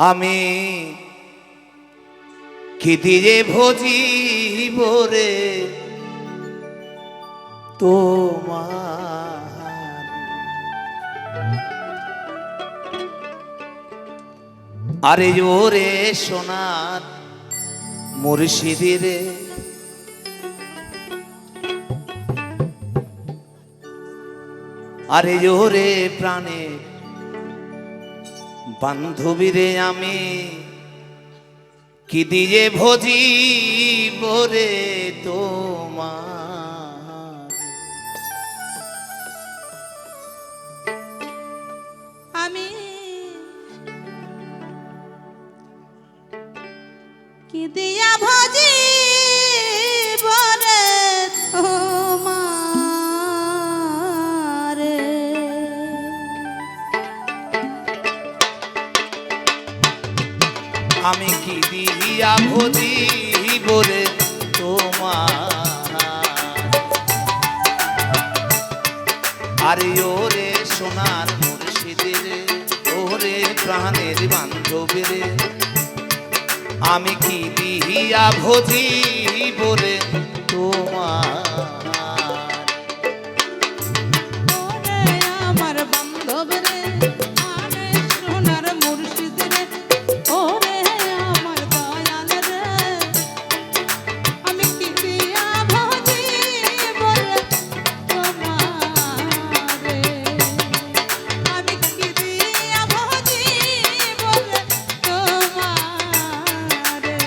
আমি কি দিয়ে ভজিব রে তোমার, আরে ওরে সোনার মুর্শিদি রে, আরে ওরে প্রাণের বান্ধবী রে, আমি কি দিয়ে ভজিব রে তোমার। আমি কি দিয়া ভজিব রে তোমার, আমি কি দিয়া ভজিব রে তোমার, আরে ওরে সোনার মুর্শিদি রে, ওরে প্রাণের বান্ধবী রে, আমি কি দিয়া ভজিব রে তোমার। আমার বান্ধব রে, আরে সোনার মুর্শিদ রে, ওরে আমার দয়াল রে, আমি কি দিয়া ভজিব রে তোমারে, আমি কি দিয়া ভজিব রে তোমারে।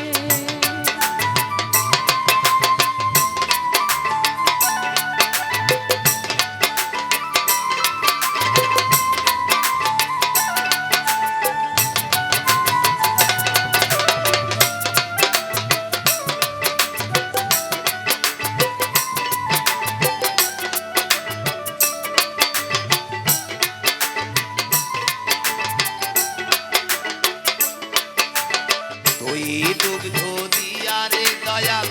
ওই দুগ্ধ দিয়া রে দয়াল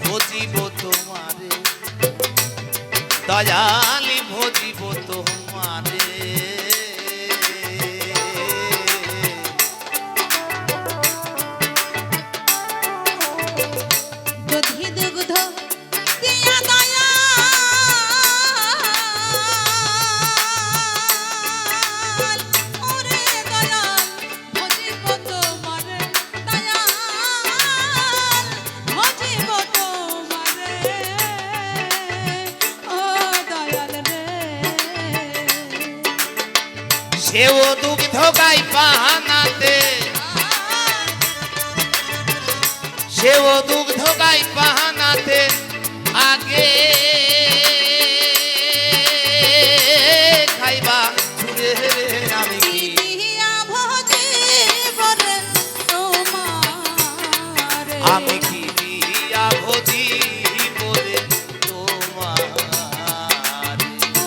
ভজিব তোমারে, দয়ালি ভজিব তোমারে, দধি দুগ্ধ দিয়া দয়াল, ওরে দয়াল ভজিব তোমারে, দয়াল ভজিব তোমারে, ও দয়াল রে। সেও দুগ্ধ গাই পাহানাতে, সেও দুগ্ধ গাই পাহানাতে, আগে খাইবা চুরে রে, আমি কি দিয়া ভজিব রে তোমারে, আমি কি দিয়া ভজিব রে তোমার,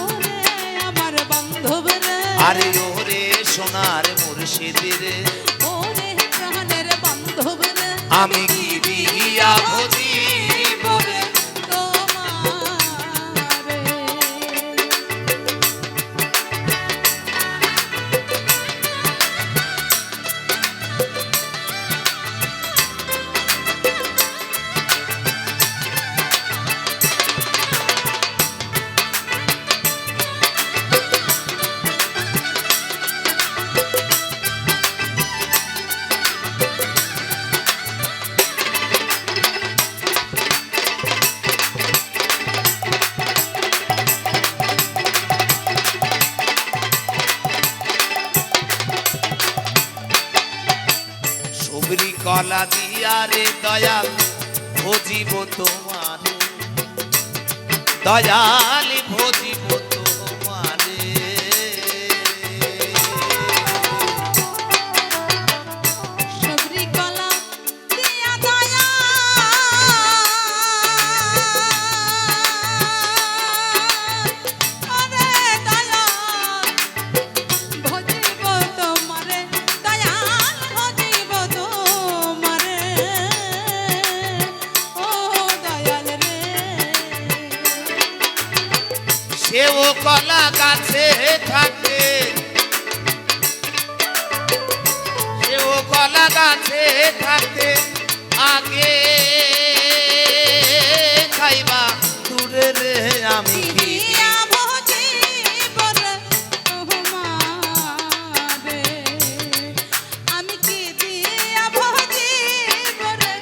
ওরে আমার বান্ধব রে, আরে ওরে সোনার মুর্শিদি রে, ওরে প্রাণের বান্ধব রে, আমি কি দিয়া ভজিব রে তোমারে। সুবরি কলা দিয়া রে দয়াল ভজিব তোমারে, দয়ালি ভজিব তোমারে, সবরি কলা দিয়া দয়াল, ওরে দয়াল ভজিব তোমারে, দয়াল ভজিব তোমারে, ও দয়াল রে। সেও কলা গাছে থাকে, সেও কলা গাছে থাকে, আগে খাইবা দূরে রে আমি কি দিয়া ভজিব রে তোমারে, আমি কি দিয়া ভজিব রে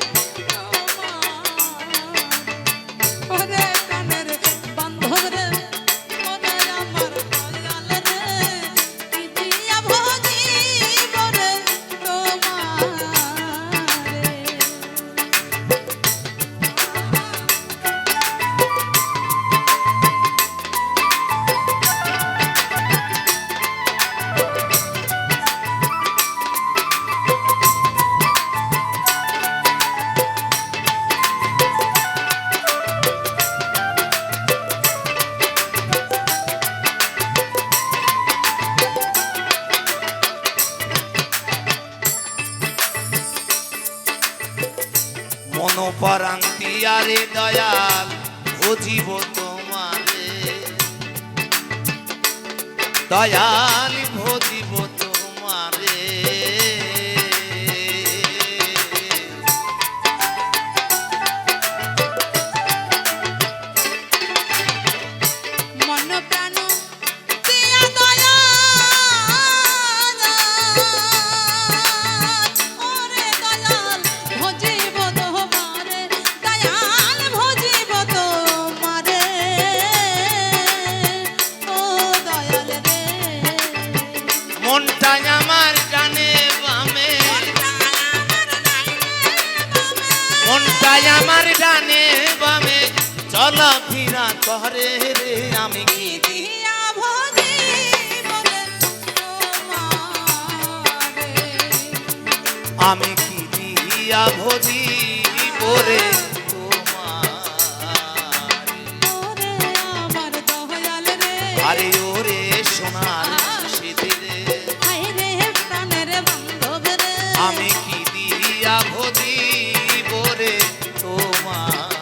তোমারে, ওরে প্রাণের বান্ধব রে, ওরে আমার দয়াল রে, কি দিয়া ভজিব রে তোমারে। মনোপরান্তি আরে দয়াল ভজিব তোমারে, দয়াল ভজিব তোমারে। মন প্রাণ দিয়া দয়া, ওরে দয়াল ভজিব তোমারে, দয়াল ভজিব তোমারে, ও দয়াল রে। মনটা আমার ডানে বামে, মনটা আমার ডানে বামে, চলাফেরা করে রে আমি কি দিই দিয়া ভজিব রে তোমারে, আমি কি দিয়া ভজিব রে তোমারে। ওরে আমার দয়াল রে, আরে ওরে সোনার সিঁথিরে, হায় রে প্রাণের বান্ধব রে, আমি কি দিয়া ভজিব রে তোমারে।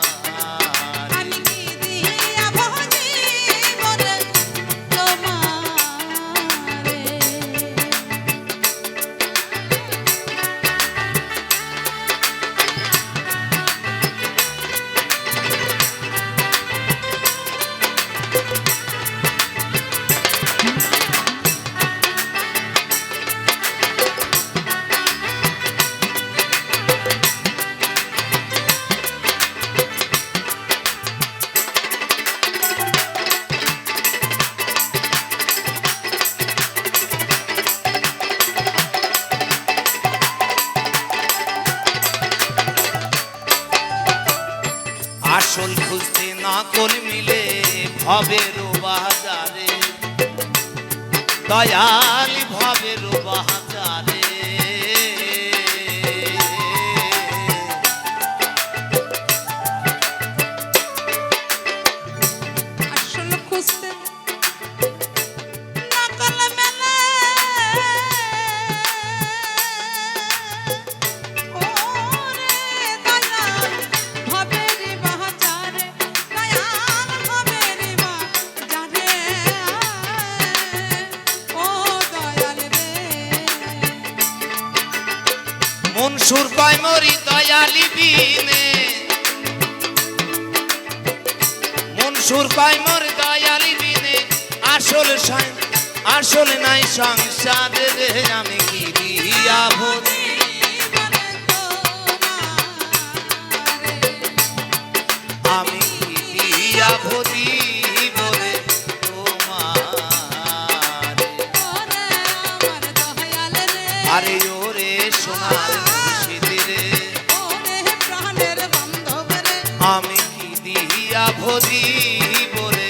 আমি কি দিয়া ভজিব রে তোমারে। আসল খুঁজতে নকল মিলে ভবের বাজারে, দয়াল ভবের বাজারে। আসল খুঁজতে নকল মেলে, ওরে দয়াল ভবেরি বাজারে, দয়াল ভবেরি বাজারে, ও দয়াল রে। মনসুর কয় মরি দয়ালি বিনে, মনসুর কয় মর দয়ালি বিনে, আসল নাই সংসারে রে আমি কি দিয়া ভজিব রে, আমি কি দিয়া ভজিব রে তোমারে। আরে ওরে সোনার সিঁথিরে, আমি কি দিয়া ভজিব রে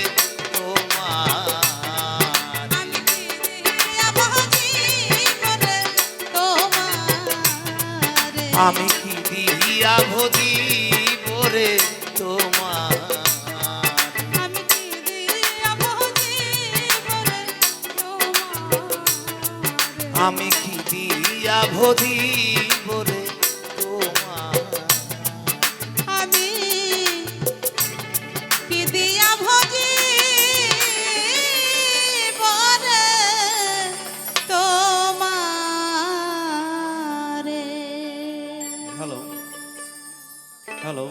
তোমারে। আমি কি দিয়া ভজিব রে তোমারে। আমি কি দিয়া ভজিব রে তোমারে। আমি কি দিয়া ভজি হ্যালো হ্যালো